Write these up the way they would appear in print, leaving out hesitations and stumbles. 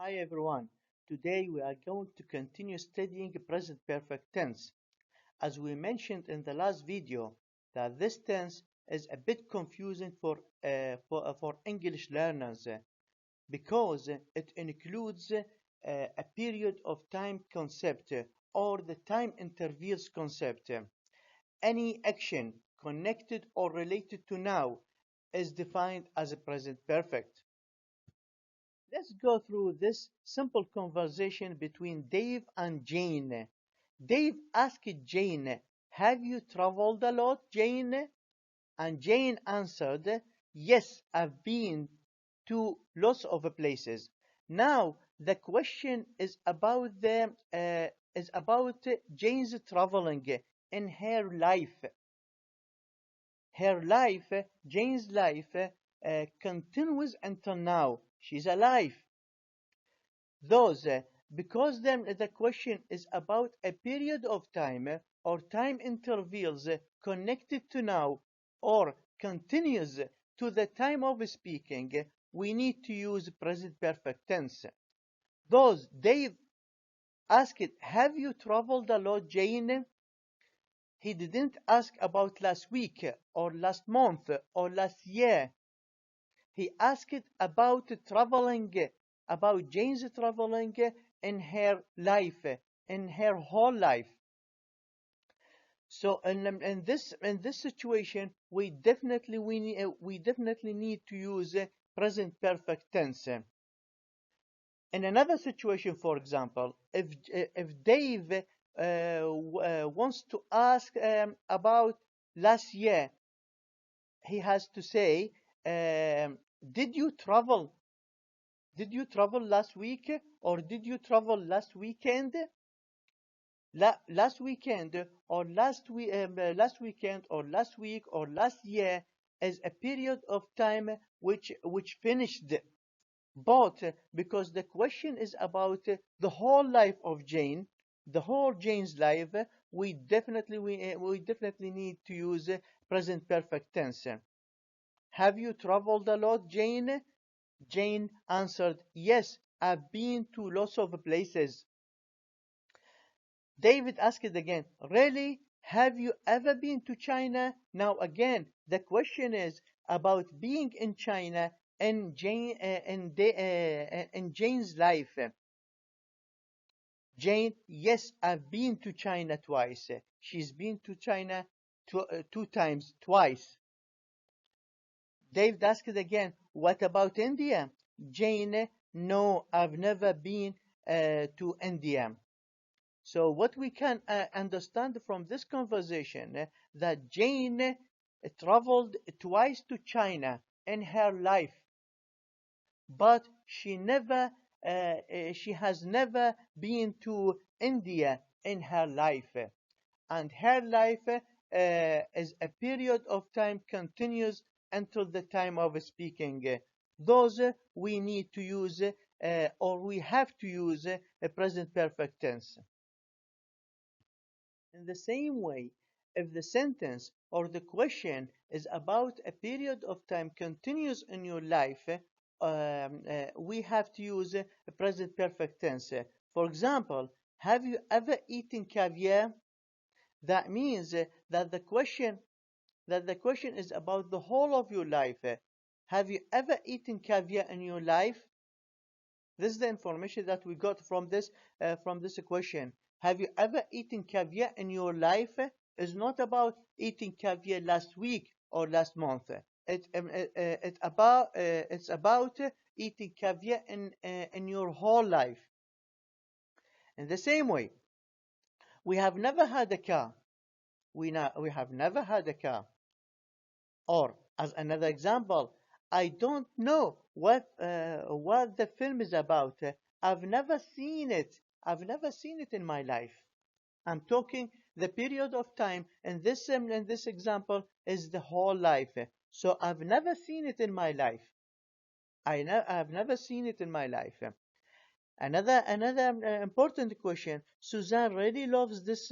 Hi everyone. Today we are going to continue studying present perfect tense. As we mentioned in the last video, that this tense is a bit confusing for English learners because it includes a period of time concept or the time intervals concept. Any action connected or related to now is defined as a present perfect. Let's go through this simple conversation between Dave and Jane. Dave asked Jane, "Have you traveled a lot, Jane?" And Jane answered, "Yes, I've been to lots of places." Now the question is about Jane's traveling in her life. Her life, Jane's life, continues until now. She's alive. Those, because then the question is about a period of time or time intervals connected to now or continues to the time of speaking, we need to use present perfect tense. Those, Dave asked, "Have you traveled a lot, Jane?" He didn't ask about last week or last month or last year. He asked about traveling, about Jane's traveling in her life, in her whole life. So in this situation, we definitely need to use present perfect tense. In another situation, for example, if Dave wants to ask about last year, he has to say, "Did you travel? Did you travel last week, or did you travel last weekend?" Last weekend or last weekend or last week or last year is a period of time which finished. But because the question is about the whole life of Jane, the whole Jane's life, we definitely need to use present perfect tense. "Have you traveled a lot, Jane?" Jane answered, "Yes, I've been to lots of places." David asked again, "Really? Have you ever been to China?" Now again, the question is about being in China in Jane's life. Jane, "Yes, I've been to China twice." She's been to China two times, twice. David asked again, "What about India?" Jane, "No, I've never been to India." So what we can understand from this conversation that Jane traveled twice to China in her life, but she has never been to India in her life, and her life is a period of time continues until the time of speaking. Those we need to use or we have to use a present perfect tense. In the same way, if the sentence or the question is about a period of time continuous in your life, we have to use a present perfect tense. For example, "Have you ever eaten caviar?" That means that the question is about the whole of your life. Have you ever eaten caviar in your life? This is the information that we got from this question. Have you ever eaten caviar in your life? It's not about eating caviar last week or last month. It's about eating caviar in your whole life. In the same way, "We have never had a car." We have never had a car. Or as another example, "I don't know what the film is about. I've never seen it. I've never seen it in my life." I'm talking the period of time in this example is the whole life. So I've never seen it in my life. I've never seen it in my life. Another important question. Suzanne really loves this.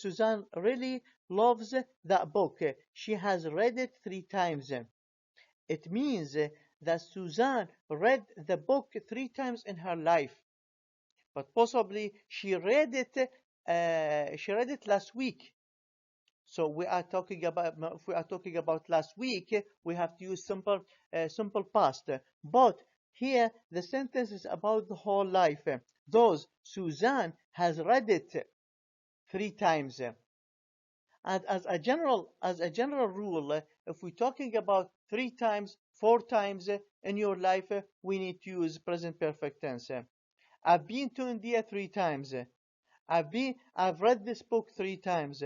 Suzanne really loves that book. She has read it 3 times. It means that Suzanne read the book 3 times in her life, but possibly she read it last week. So we are talking about, if we are talking about last week, we have to use simple past. But here the sentence is about the whole life. Those Suzanne has read it 3 times. And as a general rule, if we're talking about 3 times, 4 times in your life, we need to use present perfect tense. I've been to India 3 times. I've read this book 3 times.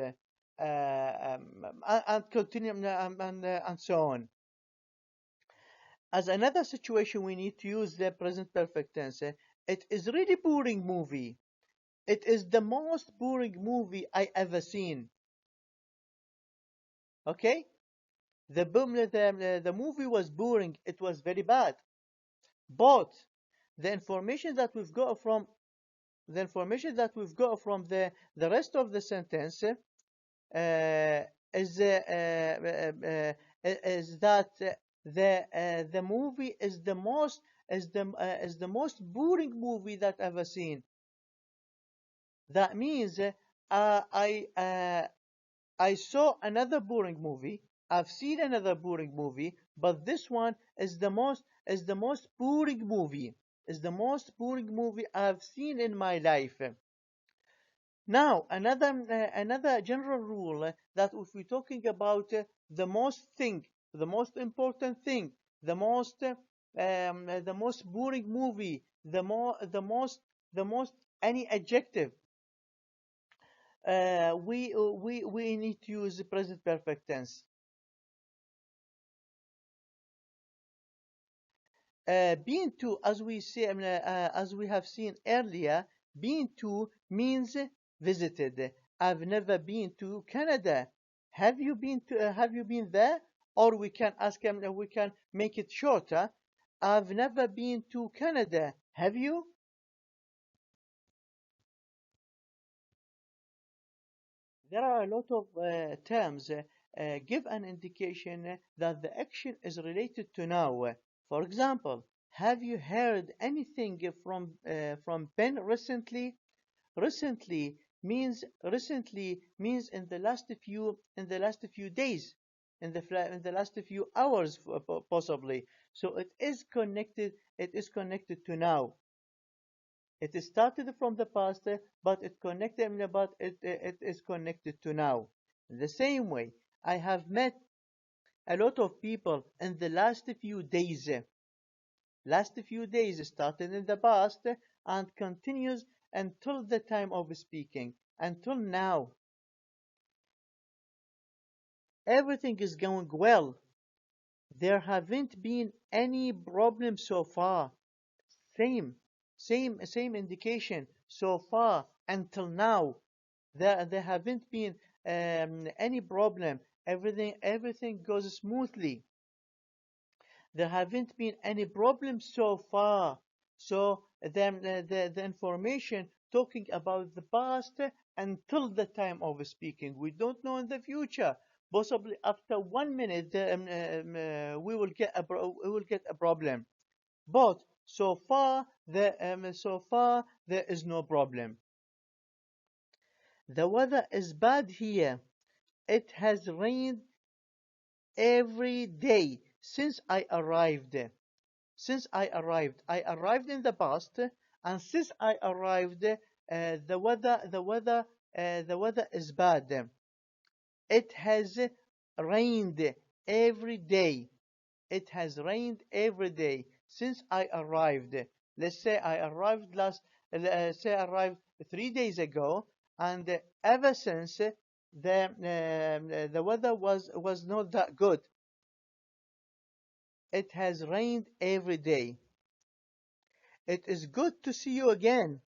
And continue and so on. As another situation, we need to use the present perfect tense. It is really boring movie. It is the most boring movie I ever seen. Okay? The movie was boring. It was very bad. But the information that we've got from the rest of the sentence is that the movie is the most boring movie that I've ever seen. That means I saw another boring movie. I've seen another boring movie, but this one is the most boring movie. Is the most boring movie I've seen in my life. Now, another general rule that if we're talking about the most important thing, the most boring movie, the most any adjective, we need to use the present perfect tense. Been to, as we have seen earlier, been to means visited. I've never been to Canada. Have you been there? Or we can ask him, we can make it shorter. I've never been to Canada. Have you? There are a lot of terms give an indication that the action is related to now. For example, have you heard anything from Ben recently? Recently means in the last few days, in the last few hours possibly. So it is connected to now. It started from the past, but it is connected to now. In the same way, I have met a lot of people in the last few days. Last few days started in the past and continues until the time of speaking, until now. Everything is going well. There haven't been any problems so far. Same indication so far until now. There haven't been any problem. Everything goes smoothly. There haven't been any problems so far. So the information talking about the past until the time of speaking. We don't know in the future. Possibly after 1 minute we will get a problem. But so far there is no problem. The weather is bad here. It has rained every day since I arrived. I arrived in the past, and since I arrived, the weather is bad. It has rained every day. It has rained every day since I arrived. Let's say I arrived say I arrived 3 days ago, and ever since the weather was not that good. It has rained every day. It is good to see you again.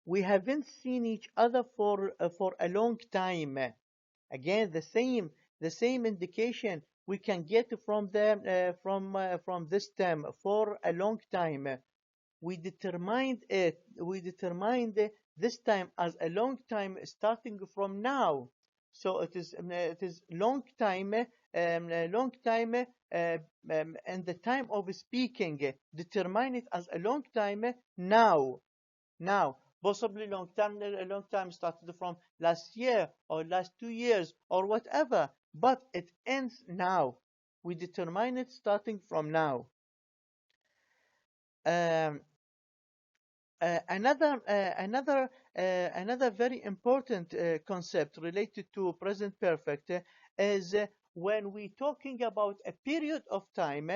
We haven't seen each other for a long time. Again, the same indication we can get from this term, for a long time. We determined this time as a long time starting from now. So it is long time a long time and the time of speaking. Determine it as a long time now. Now, possibly long time, a long time started from last year or last 2 years or whatever, but it ends now. We determine it starting from now. Um, another very important concept related to present perfect is when we talking about a period of time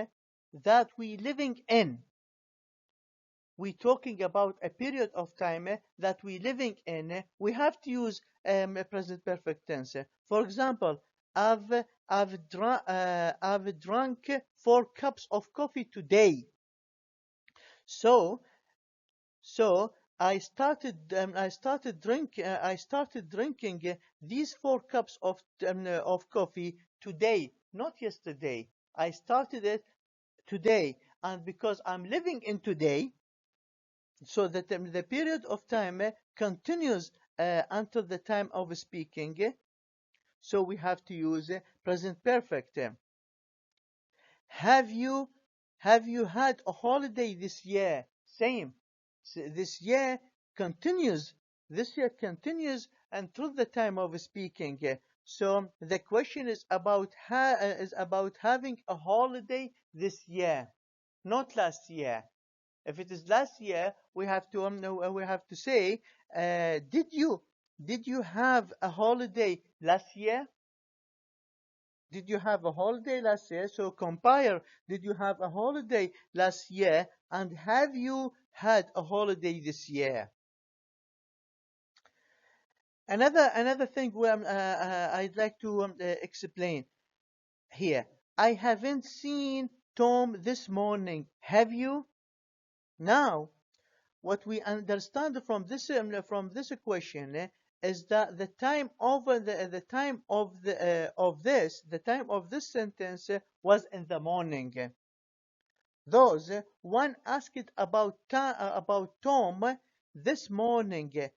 that we living in. We talking about a period of time that we living in. We have to use a present perfect tense. For example, I've drunk 4 cups of coffee today. So I started drinking these 4 cups of coffee today, not yesterday. I started it today, and because I'm living in today, so that the period of time continues until the time of speaking. So we have to use present perfect. Have you had a holiday this year? Same. This year continues. This year continues until the time of speaking. So the question is about having a holiday this year, not last year. If it is last year, we have to say, did you have a holiday last year? Did you have a holiday last year? So compare, did you have a holiday last year, and have you had a holiday this year? Another thing I'd like to explain here. I haven't seen Tom this morning. Have you? Now, what we understand from this question is that the time of this sentence was in the morning. Thus, one asked about Tom this morning.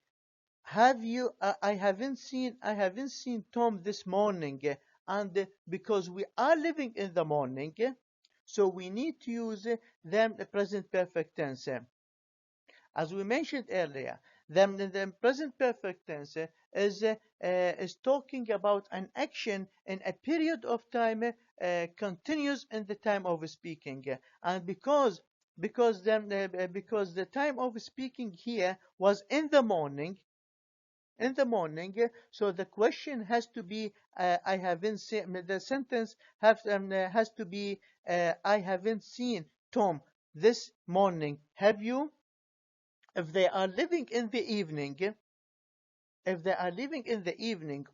Have you? I haven't seen Tom this morning, and because we are living in the morning, so we need to use the present perfect tense. As we mentioned earlier, the present perfect tense is talking about an action in a period of time continues in the time of speaking, and because the time of speaking here was in the morning. So the question has to be I haven't seen. The sentence has to be I haven't seen Tom this morning. Have you? If they are living in the evening,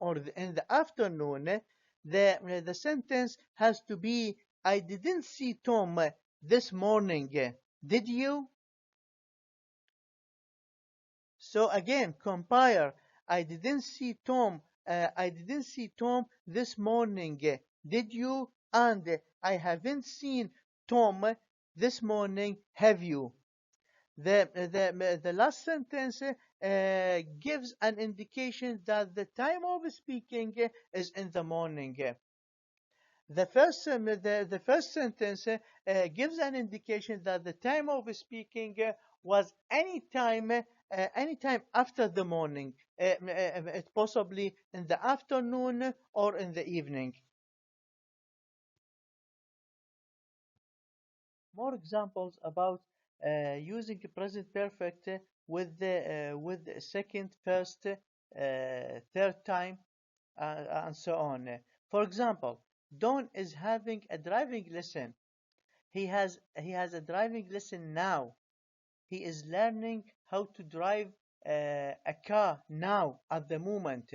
or in the afternoon, the sentence has to be I didn't see Tom this morning. Did you? So again, compare. I didn't see Tom this morning. Did you? And I haven't seen Tom this morning. Have you? The last sentence gives an indication that the time of speaking is in the morning. The first sentence gives an indication that the time of speaking was any time after the morning, possibly in the afternoon or in the evening. More examples about using present perfect with second, first, third time, and so on. For example, Don is having a driving lesson. He has a driving lesson now. He is learning how to drive a car now at the moment.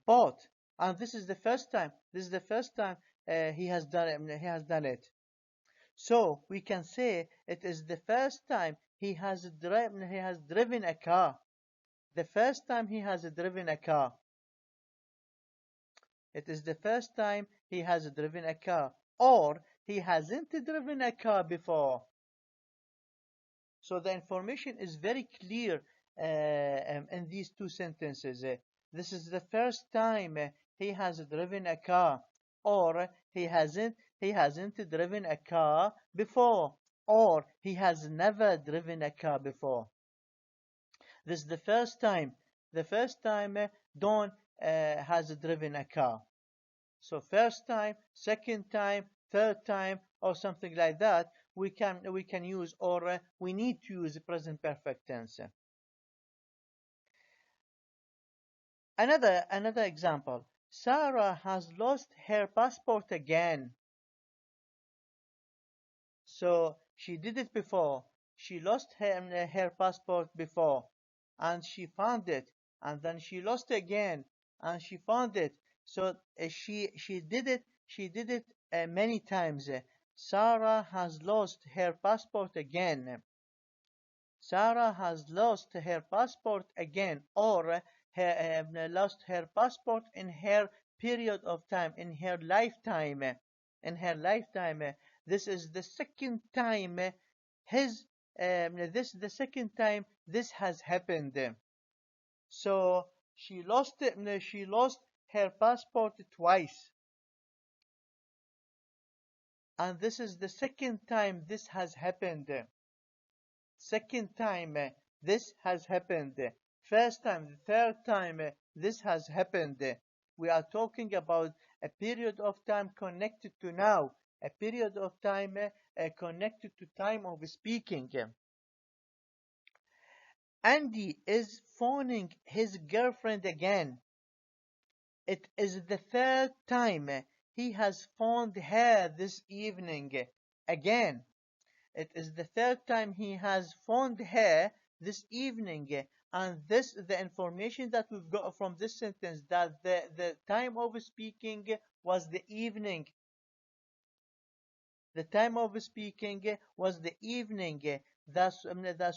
But and this is the first time. He has done it. So we can say it is the first time he has driven a car. The first time he has driven a car. It is the first time he has driven a car. Or he hasn't driven a car before. So the information is very clear in these two sentences. This is the first time he has driven a car. or he hasn't driven a car before, or he has never driven a car before. This is the first time. The first time Don has driven a car. So first time, second time, third time, or something like that, we can use, or we need to use the present perfect tense. Another example. Sarah has lost her passport again. So she did it before. She lost her passport before, and she found it, and then she lost it again, and she found it. So she did it many times. Sarah has lost her passport again. Sarah has lost her passport again, or lost her passport in her period of time, in her lifetime. In her lifetime, this is the second time the second time this has happened. So she lost her passport twice, and this is the second time this has happened. Second time this has happened. First time, the third time this has happened. We are talking about a period of time connected to now, a period of time connected to time of speaking. Andy is phoning his girlfriend again. It is the third time he has phoned her this evening again. It is the third time he has phoned her this evening, and the information that we've got from this sentence, that the time of speaking was the evening. The time of speaking was the evening. That's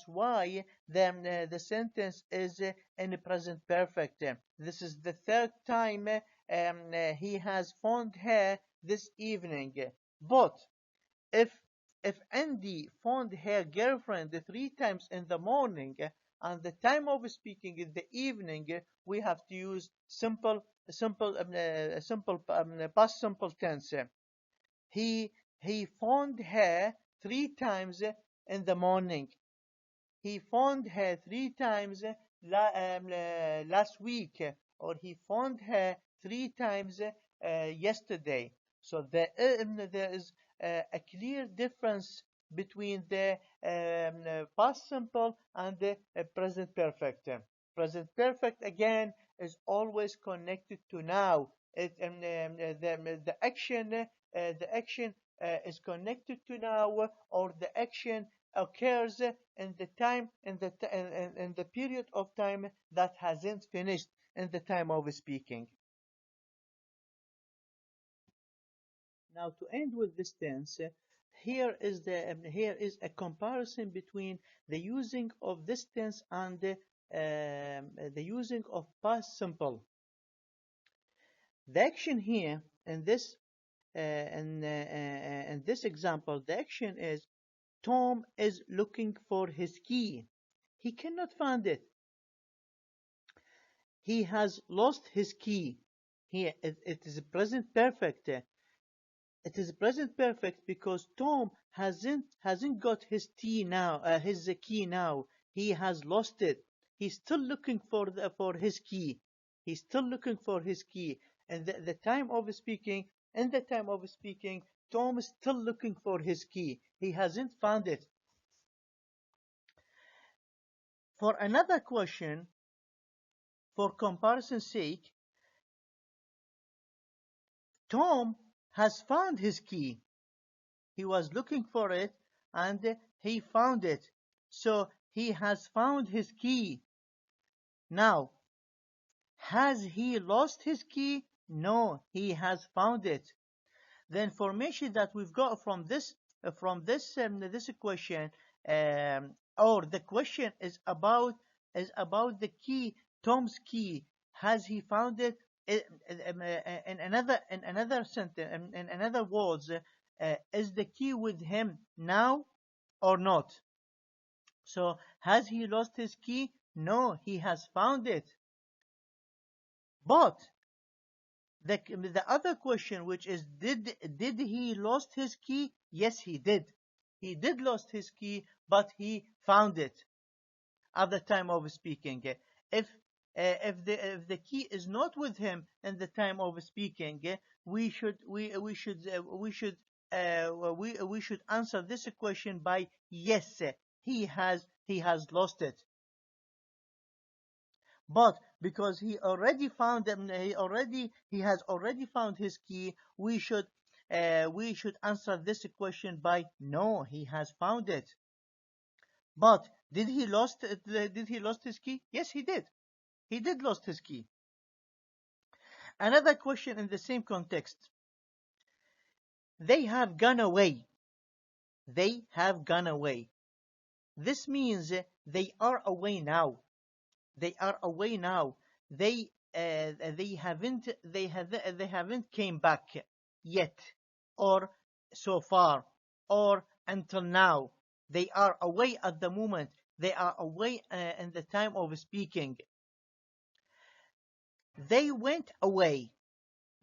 why the sentence is in present perfect. This is the third time he has phoned her this evening. But if Andy phoned her girlfriend 3 times in the morning, and the time of speaking is the evening, we have to use past simple tense. He phoned her 3 times in the morning. He phoned her 3 times last week, or he phoned her 3 times yesterday. So there is a clear difference between the past simple and the present perfect. Present perfect again is always connected to now. The action is connected to now, or the action occurs in the period of time that hasn't finished in the time of speaking. Now, to end with this tense, here is a comparison between the using of this tense and the using of past simple. The action here in this in this example, the action is Tom is looking for his key. He cannot find it. He has lost his key. Here it is present perfect. It is present perfect because Tom hasn't got his key now. He has lost it. He's still looking for his key. He's still looking for his key. And the time of speaking, in the time of speaking, Tom is still looking for his key. He hasn't found it. For another question, for comparison's sake, Tom has found his key. He was looking for it and he found it. So he has found his key. Now, has he lost his key? No, he has found it. The information that we've got from this question, or the question is about the key, Tom's key. Has he found it? In another sentence, in another words, is the key with him now or not? So, has he lost his key? No, he has found it. But The other question, which is, did he lost his key? Yes, he did. He did lost his key, but he found it at the time of speaking. If the key is not with him in the time of speaking, we should answer this question by yes. He has lost it. But because he already found them, he has already found his key, we should answer this question by no, he has found it. But did he lost his key? Yes, he did. He did lost his key. Another question in the same context. They have gone away. They have gone away. This means they are away now. They are away now. They haven't came back yet, or so far, or until now. They are away at the moment. They are away in the time of speaking. They went away.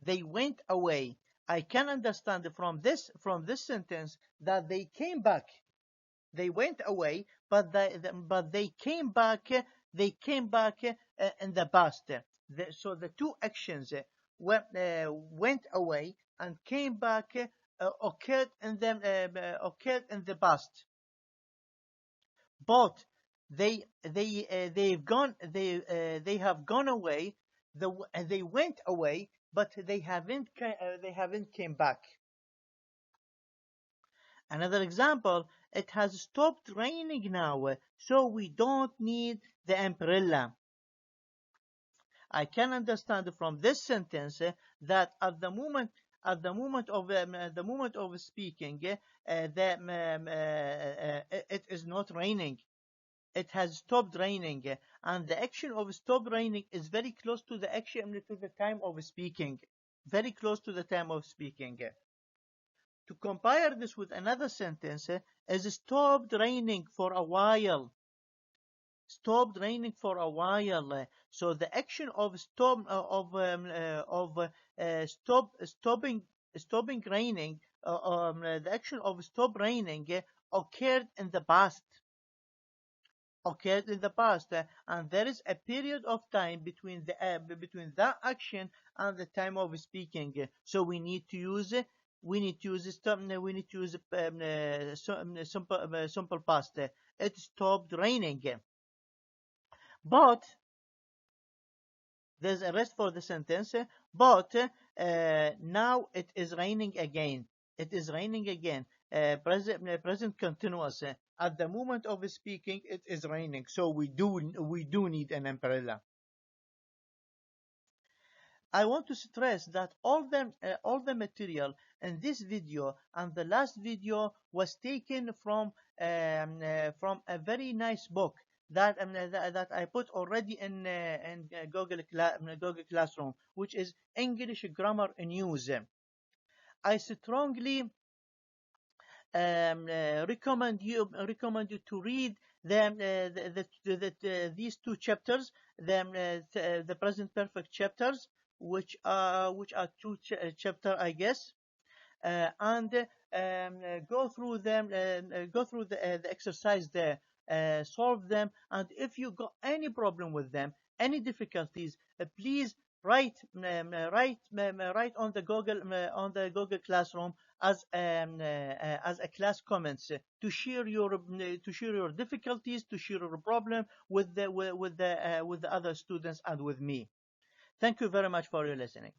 They went away. I can understand from this sentence that they came back. They went away, but they came back. They came back in the past. So the two actions went away and came back occurred in the past. But they have gone away. They went away, but they haven't came back. Another example, it has stopped raining now, so we don't need the umbrella. I can understand from this sentence that at the moment of speaking, it is not raining. It has stopped raining, and the action of stop raining is very close to the action to the time of speaking. Very close to the time of speaking. To compare this with another sentence, is stopped raining for a while. Stopped raining for a while. So the action of stopping raining, the action of stop raining occurred in the past. And there is a period of time between that action and the time of speaking. So we need to use simple past. It stopped raining. But there's a rest for the sentence. But now it is raining again. It is raining again. Present continuous. At the moment of speaking, it is raining. So we do need an umbrella. I want to stress that all the material in this video and the last video was taken from a very nice book that I put already in Google Classroom, which is English Grammar in Use. I strongly recommend you to read these two chapters, the present perfect chapters, which are two chapters, I guess, and go through them, go through the exercise there, solve them, and if you got any problem with them, any difficulties, please write on the Google Classroom as a class comments to share your difficulties, to share your problem with the other students and with me. Thank you very much for your listening.